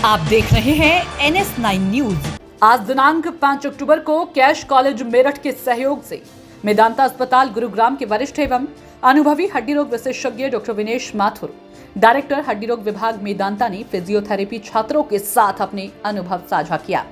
आप देख रहे हैं NS9 न्यूज। आज दिनांक 5 अक्टूबर को कैश कॉलेज मेरठ के सहयोग से मेदांता अस्पताल गुरुग्राम के वरिष्ठ एवं अनुभवी हड्डी रोग विशेषज्ञ डॉक्टर विनेश माथुर, डायरेक्टर हड्डी रोग विभाग मेदांता ने फिजियोथेरेपी छात्रों के साथ अपने अनुभव साझा किया।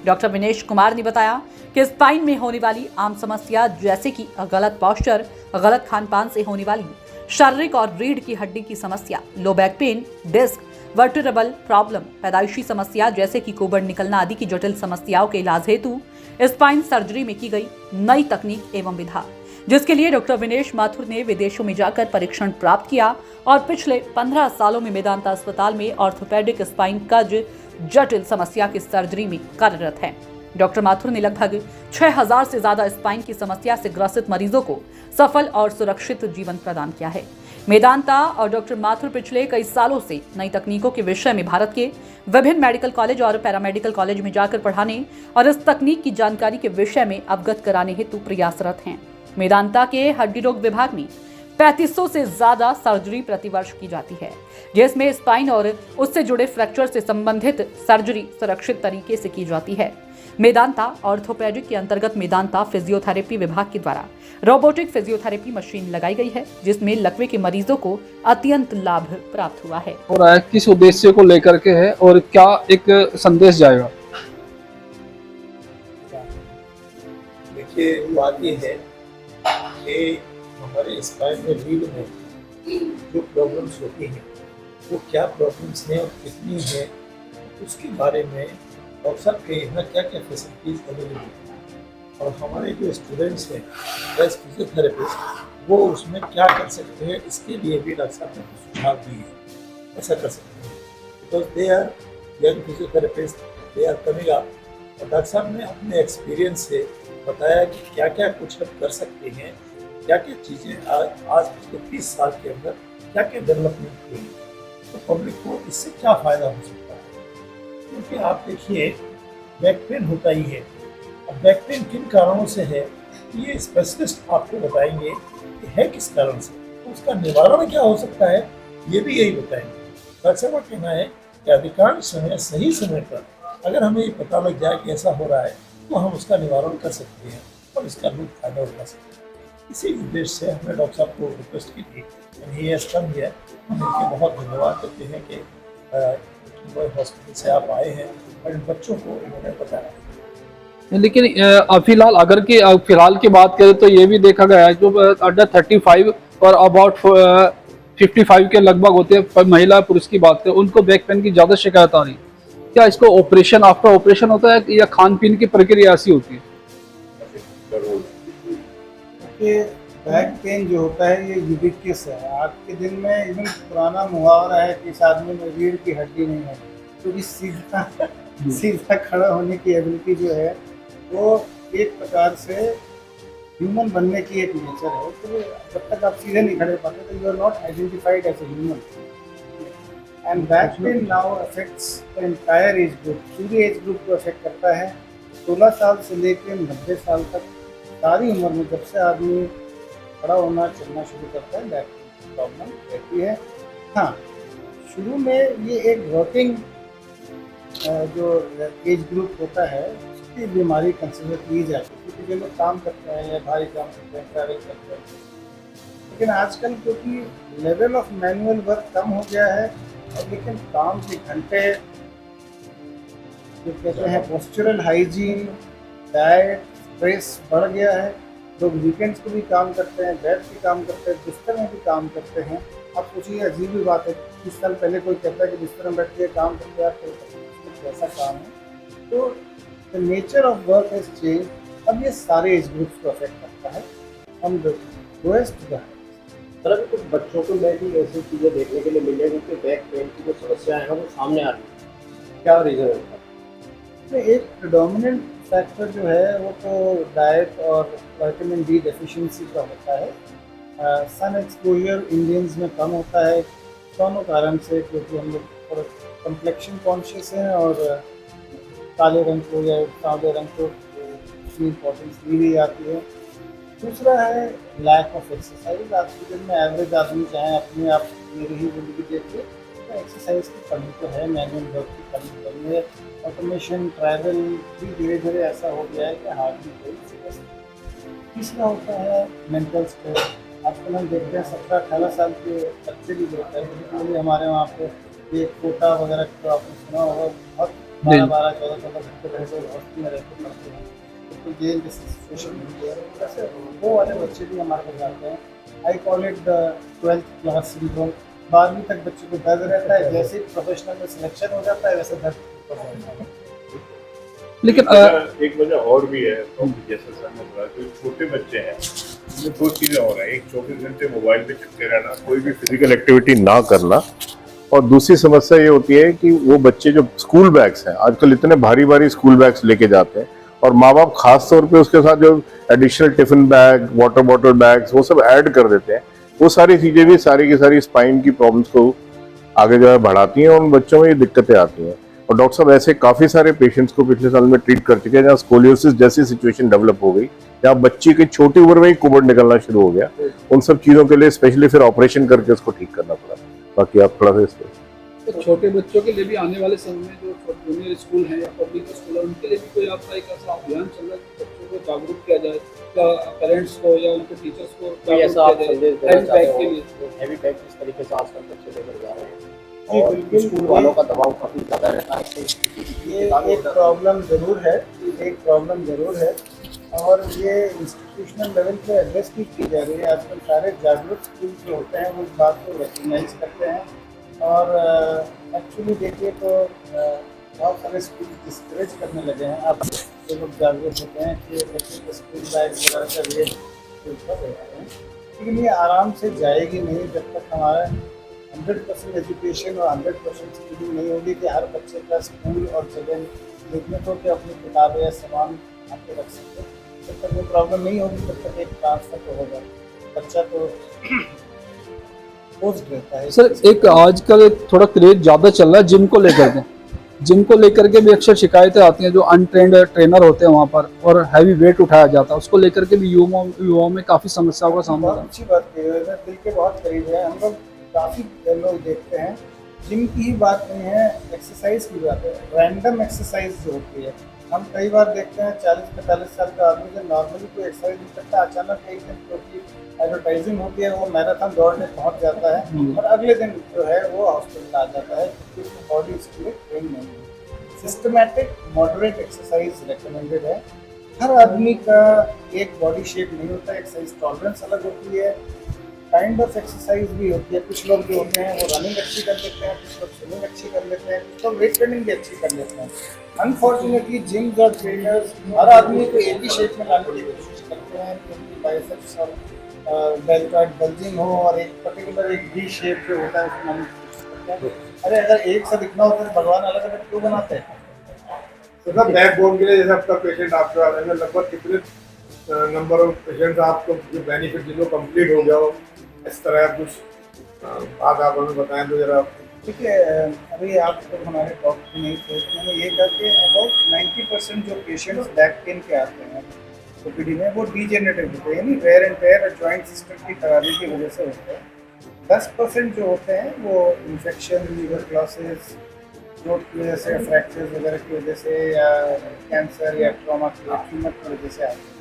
डॉक्टर विनेश कुमार ने बताया कि स्पाइन में होने वाली आम समस्या जैसे कि गलत पॉस्चर, गलत खान पान से होने वाली शारीरिक और रीढ़ की हड्डी की समस्या, low back pain, disc, vertebral problem, पैदाइशी समस्या जैसे कि कोबड़ निकलना आदि की जटिल समस्याओं के इलाज हेतु स्पाइन सर्जरी में की गई नई तकनीक एवं विधा, जिसके लिए डॉक्टर विनेश माथुर ने विदेशों में जाकर परीक्षण प्राप्त किया और पिछले 15 सालों में मेदांता अस्पताल में ऑर्थोपेडिक स्पाइन कज जटिल समस्या की सर्जरी में कार्यरत हैं। डॉक्टर माथुर ने लगभग 6000 से ज्यादा स्पाइन की समस्या से ग्रसित मरीजों को सफल और सुरक्षित जीवन प्रदान किया है। मेदांता और डॉक्टर माथुर पिछले कई सालों से नई तकनीकों के विषय में भारत के विभिन्न मेडिकल कॉलेज और पैरामेडिकल कॉलेज में जाकर पढ़ाने और इस तकनीक की जानकारी के विषय में अवगत कराने हेतु प्रयासरत हैं। मेदांता के हड्डी रोग विभाग में 3500 से ज्यादा सर्जरी प्रतिवर्ष की जाती है, जिसमें स्पाइन और उससे जुड़े फ्रैक्चर से संबंधित सर्जरी सुरक्षित तरीके से की जाती है। मेदांता ऑर्थोपेडिक के अंतर्गत मेदांता फिजियोथेरेपी विभाग के द्वारा रोबोटिक फिजियोथेरेपी मशीन लगाई गई है, जिसमें लकवे के मरीजों को अत्यंत लाभ प्राप्त हुआ है। और किस उद्देश्य को लेकर के है और क्या एक संदेश जाएगा? देखिए, बात ये है कि हमारे स्पाइन में रीढ़ में जो प्रॉब्लम्स होती हैं वो क्या प्रॉब्लम्स हैं और कितनी है, उसके बारे में डॉक्टर साहब के यहाँ क्या क्या फैसिलिटीज अवेलेबल हैं और हमारे जो स्टूडेंट्स हैं एज फिजियोथेरेपिस्ट वो उसमें क्या कर सकते हैं, इसके लिए भी डॉक्टर साहब ने सुझाव दिए हैं। ऐसा कर सकते हैं because they are young physiotherapist, they are coming up, और डॉक्टर साहब ने अपने एक्सपीरियंस से बताया कि क्या क्या कुछ हम कर सकते हैं, क्या क्या चीज़ें आज पिछले 30 साल के अंदर क्या क्या डेवलपमेंट हुई, तो पब्लिक को इससे क्या फ़ायदा हो सकता है। क्योंकि आप देखिए, बैक पेन होता ही है। अब बैक पेन किन कारणों से है ये स्पेशलिस्ट आपको बताएंगे कि है किस कारण से, तो उसका निवारण क्या हो सकता है ये भी यही बताएंगे। डॉक्टर साहब का कहना है कि अधिकांश समय सही समय पर अगर हमें ये पता लग जाए कि ऐसा हो रहा है तो हम उसका निवारण कर सकते हैं और इसका लुत्फ फायदा उठा सकते हैं। इसी उद्देश्य से हमने डॉक्टर साहब को रिक्वेस्ट की थी, ये कम है, हम इनके बहुत धन्यवाद करते हैं कि हॉस्पिटल से आप आए हैं और इन बच्चों को इन्होंने बताया। लेकिन फिलहाल अगर कि फिलहाल की बात करें तो ये भी देखा गया है जो अंडर 35 और अबाउट 55 के लगभग होते हैं, महिला पुरुष की बात करें, उनको बैक पेन की ज़्यादा शिकायत आ रही है। क्या इसको ऑपरेशन आफ्टर ऑपरेशन होता है या खान पीन की प्रक्रिया ऐसी होती है? कि बैक पेन जो होता है ये यूबिक्वियस है। आज के दिन में इवन पुराना मुहावरा है कि इस आदमी में रीढ़ की हड्डी नहीं है, तो इस सीधा खड़ा होने की एबिलिटी जो है वो एक प्रकार से ह्यूमन बनने की एक नेचर है। तो जब तक आप सीधे नहीं खड़े पाते तो you are not identified as a human. And back pain now affects the entire age group, पूरे एज ग्रुप को अफेक्ट करता है। 16 साल से लेकर 90 साल तक सारी उम्र में जब से आदमी खड़ा होना चलना शुरू करता है बैक पेन प्रॉब्लम रहती है। हाँ, शुरू में ये एक वर्किंग जो एज ग्रुप होता है उसकी बीमारी कंसिडर की जाती है, क्योंकि जो लोग काम करते हैं या भारी काम करते हैं, ट्रैवल करते हैं। लेकिन आजकल क्योंकि लेवल ऑफ मैनुअल वर्क कम हो गया है और लेकिन काम के घंटे जो कहते हैं पोस्चरल हाइजीन, डाइट, स्ट्रेस बढ़ गया है। लोग वीकेंड्स को भी काम करते हैं, बैठ के काम करते हैं, बिस्तर में भी काम करते हैं। आप सोचिए, अजीब ही बात है, 30 साल पहले कोई कहता है कि बिस्तर में बैठ के काम करते हैं, आप कैसा काम है। तो the nature of work has change. अब ये सारे एज ग्रुप्स को अफेक्ट करता है, हम लोएस्ट द सर। अभी कुछ बच्चों को में भी ऐसी चीज़ें देखने के लिए मिलेगी कि बैक पेन की जो समस्याएं हैं वो सामने आ रही है, क्या रीज़न है? एक प्रेडोमिनेंट फैक्टर जो है वो तो डाइट और विटामिन डी डेफिशिएंसी का होता है। सन एक्सपोजर इंडियंस में कम होता है दोनों कारण से, क्योंकि हम लोग थोड़ा कम्प्लेक्शन कॉन्शियस हैं और काले रंग को या सावले रंग को इतनी इम्पोर्टेंस दी गई जाती है। दूसरा है लैक ऑफ एक्सरसाइज। आज के दिन में एवरेज आदमी चाहे अपने आप मेरी ही ज़िंदगी देखिए एक्सरसाइज की कमी तो है, मैनुअल वर्क की कमी तो है, ऑटोमेशन ट्रैवल भी धीरे धीरे ऐसा हो गया है कि हार्डली कोई एक्सरसाइज। तीसरा होता है मेंटल स्ट्रेस। आजकल हम देखते हैं 17-18 साल के बच्चे भी जो होते हैं, बिल्कुल हमारे वहाँ पे ये कोटा वगैरह तो आपने सुना होगा, बहुत 12-12, 14-14 घंटे रह के हॉस्टल में रहते पढ़ते हैं, तो जेल जैसी सिचुएशन होती है। वैसे वो वाले बच्चे भी हमारे पास आते हैं। I call it the 12th class syndrome. 12वीं तक बच्चे को दर्द रहता है, जैसे ही प्रोफेशनल में सिलेक्शन हो जाता है वैसे दर्द ऊपर हो जाता है। लेकिन एक वजह और भी है, तो जैसे सर ने बोला, जो छोटे बच्चे हैं उनमें दो चीजें हो रही हैं। एक 24 घंटे मोबाइल पे चिपके रहना, कोई भी फिजिकल एक्टिविटी ना करना, और दूसरी समस्या ये होती है कि वो बच्चे जो स्कूल बैग्स हैं, आजकल इतने भारी भारी स्कूल बैग्स लेके जाते हैं, और माँ बाप खास तौर पे उसके साथ जो additional tiffin bag, water bottle bags वो सब ऐड कर देते हैं। वो सारी चीजें भी सारी की सारी स्पाइन की प्रॉब्लम्स को आगे जो है बढ़ाती हैं, और उन बच्चों में ये दिक्कतें आती हैं। और डॉक्टर साहब ऐसे काफी सारे पेशेंट्स को पिछले साल में ट्रीट कर चुके हैं जहाँ स्कोलियोसिस जैसी सिचुएशन डेवलप हो गई, जहाँ बच्ची की छोटी उम्र में ही कुबड़ निकलना शुरू हो गया। उन सब चीजों के लिए स्पेशली फिर ऑपरेशन करके उसको ठीक करना पड़ा। बाकी आप थोड़ा सा इस पर। तो छोटे बच्चों के लिए भी आने वाले समय में जो जूनियर स्कूल हैं या पब्लिक स्कूल है, उनके लिए भी कोई आपका एक ऐसा अभियान चल रहा है कि बच्चों को जागरूक किया जाए, या पेरेंट्स को या उनके टीचर्स को कोई ऐसा आप जागरूक संदेश किया देना जाए चाहते के हो? लिए? हैवी बैग जिस तरीके से आजकल बच्चे लेकर जा रहे हैं, जी, और बिल्कुल। स्कूल वालों का दबाव काफी ज्यादा रहता है, ये एक प्रॉब्लम ज़रूर है, एक प्रॉब्लम ज़रूर है, और ये इंस्टीट्यूशनल लेवल पे एड्रेस भी की जा रही है। आजकल सारे जागरूक स्कूल जो होते हैं वो इस बात को रिकग्नाइज करते हैं, और एक्चुअली देखिए तो बहुत सारे स्कूल डिस्करेज करने लगे हैं। आप जो लोग जागरूक होते हैं कि बच्चे को स्कूल बैग वगैरह का रेट कर रहे हैं, लेकिन ये आराम से जाएगी नहीं जब तक हमारा 100% एजुकेशन और 100% स्कूलिंग नहीं होगी कि हर बच्चे का स्कूल और जगह निर्मित हो के अपनी किताबें या सामान आके रख सकते। जब तक वो प्रॉब्लम नहीं होगी तब तक एक ट्रांसफर तो होगा, बच्चा तो पोस्ट रहता है। सर एक आजकल एक थोड़ा क्रेज ज्यादा चल रहा है जिम को लेकर के। जिम को लेकर के भी अक्सर शिकायतें आती हैं, जो अनट्रेंड ट्रेनर होते हैं वहाँ पर, और हैवी वेट उठाया जाता है, उसको लेकर के भी युवाओं में काफी समस्याओं का सामना बहुत अच्छी बात कही है, दिल के बहुत करीब है। हम लोग काफ़ी लोग देखते हैं, जिम की ही बात नहीं है, एक्सरसाइज की बात है। रैंडम एक्सरसाइज जो होती है, हम कई बार देखते हैं 40-45 साल का आदमी जो नॉर्मली कोई एक्सरसाइज नहीं करता, अचानक एक दिन क्योंकि एडवर्टाइजिंग होती है वो मैराथन दौड़ने पहुंच जाता है, और अगले दिन जो है वो हॉस्पिटल आ जाता है क्योंकि उसकी बॉडी इसके लिए ट्रेन नहीं है। सिस्टमैटिक मॉडरेट एक्सरसाइज रिकमेंडेड है। हर आदमी का एक बॉडी शेप नहीं होता, एक्सरसाइज टॉलरेंस अलग होती है, काइंड ऑफ एक्सरसाइज भी होती है। कुछ लोग जो होते हैं वो रनिंग अच्छी कर लेते हैं, कुछ लोग स्विमिंग अच्छी कर लेते हैं, कुछ लोग वेट ट्रेनिंग भी अच्छी कर लेते हैं। अनफॉर्चुनेटली जिम्स और ट्रेनर्स हर आदमी को एक ही शेप में लाने की कोशिश करते हैं कि उनकी बाइसेप्स और डेल्टॉइड बल्जिंग हो, और एक पर्टिकुलर एक वी शेप जो होता है उसको लाने की कोशिश करते हैं। अरे अगर एक सा दिखना होता है तो भगवान अलग अलग क्यों बनाते हैं? तो बैकबोन के लिए जैसे आपका पेशेंट आपके पास है, लगभग कितने नंबर ऑफ पेशेंट्स आपको जो बेनिफिट जिनको कंप्लीट हो गया हो, इस तरह कुछ बात आप हमें बताएं तो जरा। ठीक है, अभी आप तो हमारे टॉक में नहीं थे, तो मैंने ये कहा कि अबाउट 90% जो पेशेंट्स बैक पेन के आते हैं ओपीडी में वो डीजेनरेटिव होते हैं, यानी वेयर एंड टेयर और जॉइंट सिस्टम की खराबी की वजह से होते हैं। 10% जो होते हैं वो इन्फेक्शन, लीवर क्लॉसेस, चोट की वजह से, फ्रैक्चर्स वगैरह की वजह से, या कैंसर या ट्रॉमा की वजह से आते हैं।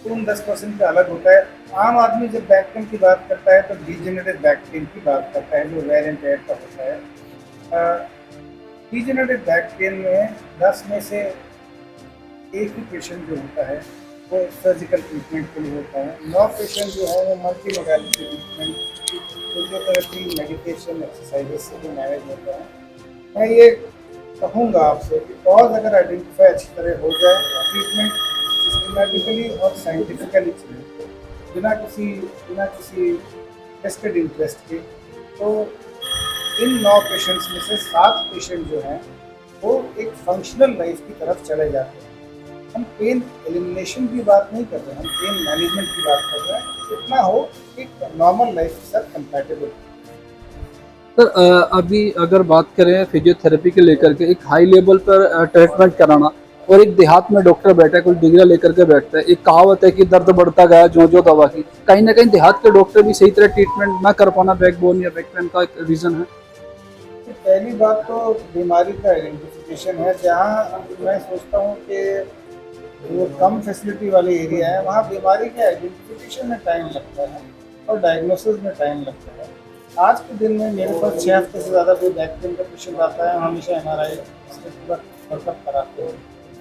तो उन 10% का अलग होता है। आम आदमी जब बैक पेन की बात करता है तो डीजेनरेटिव बैक पेन की बात करता है, जो वेयर एंड टेयर का होता है। डीजेनरेटिव बैक पेन में 10 में से एक ही पेशेंट जो होता है वो सर्जिकल ट्रीटमेंट के लिए होता है। 9 पेशेंट जो है वो multi modality treatment, physiotherapy, medication, exercises से भी मैनेज होता है। मैं ये कहूँगा आपसे कि कॉज अगर आइडेंटिफाई अच्छी तरह हो जाए, ट्रीटमेंट सिस्टमैटिकली और साइंटिफिकली चले, बिना किसी टेस्टेड इंटरेस्ट के, तो इन 9 पेशेंट्स में से 7 पेशेंट जो हैं वो एक फंक्शनल लाइफ की तरफ चले जाते हैं। हम पेन एलिमिनेशन की बात नहीं कर रहे हैं, हम पेन मैनेजमेंट की बात कर रहे हैं, इतना हो एक नॉर्मल लाइफ के साथ कंपैटिबल। सर अभी अगर बात करें फिजियोथेरेपी के लेकर के, एक हाई लेवल पर ट्रीटमेंट कराना, और एक देहात में डॉक्टर बैठा है, कुछ डिग्री लेकर के बैठता है। एक कहावत है कि दर्द बढ़ता गया जो जो दवा की, कहीं ना कहीं देहात के डॉक्टर भी सही तरह ट्रीटमेंट ना कर पाना बैकबोन या बैक पेन का एक रीजन है। पहली बात तो बीमारी का आइडेंटिफिकेशन है। जहाँ मैं सोचता हूँ कि जो कम फैसिलिटी वाले एरिया है वहाँ बीमारी के आइडेंटिफिकेशन में टाइम लगता है और डायग्नोसिस में टाइम लगता है। आज के दिन में मेरे पास 6 हफ्ते से ज़्यादा कोई बैक पेन का पेशेंट आता है, हमेशा MRI वर्कअप कराते हैं।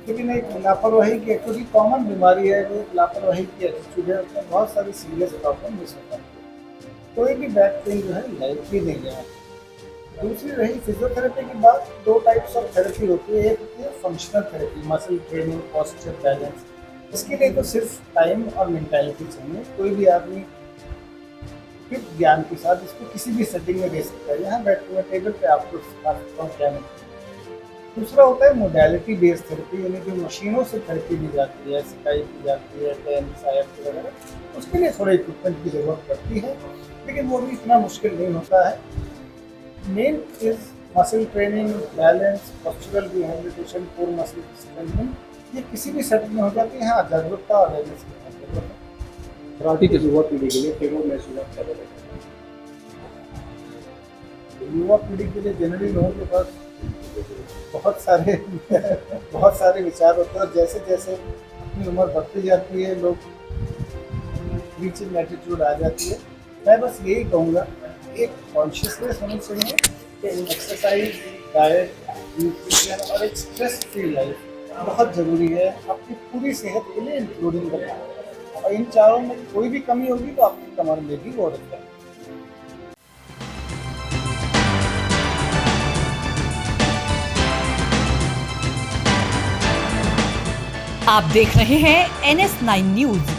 लेकिन एक लापरवाही की, क्योंकि कॉमन बीमारी है, वो एक लापरवाही की एटीट्यूड है, उसमें बहुत सारी सीरियस प्रॉब्लम मिस हो जाती है। कोई भी बैक पेन जो है लाइटली नहीं है। दूसरी रही फिजियोथेरेपी की बात, 2 टाइप्स ऑफ थेरेपी होती है। एक होती है functional therapy, muscle training, posture balance. इसके लिए तो सिर्फ टाइम और मेंटालिटी चाहिए। कोई भी आदमी फिट ज्ञान के साथ इसको किसी भी सेटिंग में दे सकता है। यहाँ बैठ के मैं टेबल पे आपको सिखा सकता हूँ क्या नहीं। दूसरा होता है मोडालिटी बेस्ड थेरेपी, यानी जो मशीनों से थेरेपी दी जाती है, सिकाई की जाती है, टेनिस वगैरह। उसके लिए थोड़े इक्विपमेंट की ज़रूरत पड़ती है, लेकिन वो भी इतना मुश्किल नहीं होता है। Main is muscle training, balance, postural rehabilitation, core muscle strengthening. ये किसी भी सेटिंग में हो जाती है। हाँ, जागरूकता और अवेयरनेस की जरूरत है। कराटे की युवा पीढ़ी के लिए फेमस मैसेज आप क्या देना चाहेंगे? युवा पीढ़ी के लिए जनरली लोगों के पास बहुत सारे विचार होते हैं, और जैसे जैसे अपनी उम्र बढ़ती जाती है, लोग रीचिंग एटीट्यूड आ जाती है। मैं बस यही कहूँगा, एक कॉन्शियसनेस होनी चाहिए कि एक्सरसाइज, डाइट, न्यूट्रिशन और एक स्ट्रेस फ्री लाइफ बहुत ज़रूरी है अपनी पूरी सेहत के लिए, इंक्लूडिंग करना। और इन चारों में कोई भी कमी होगी तो आपकी कमर में भी वो रहता है। आप देख रहे हैं NS9 न्यूज।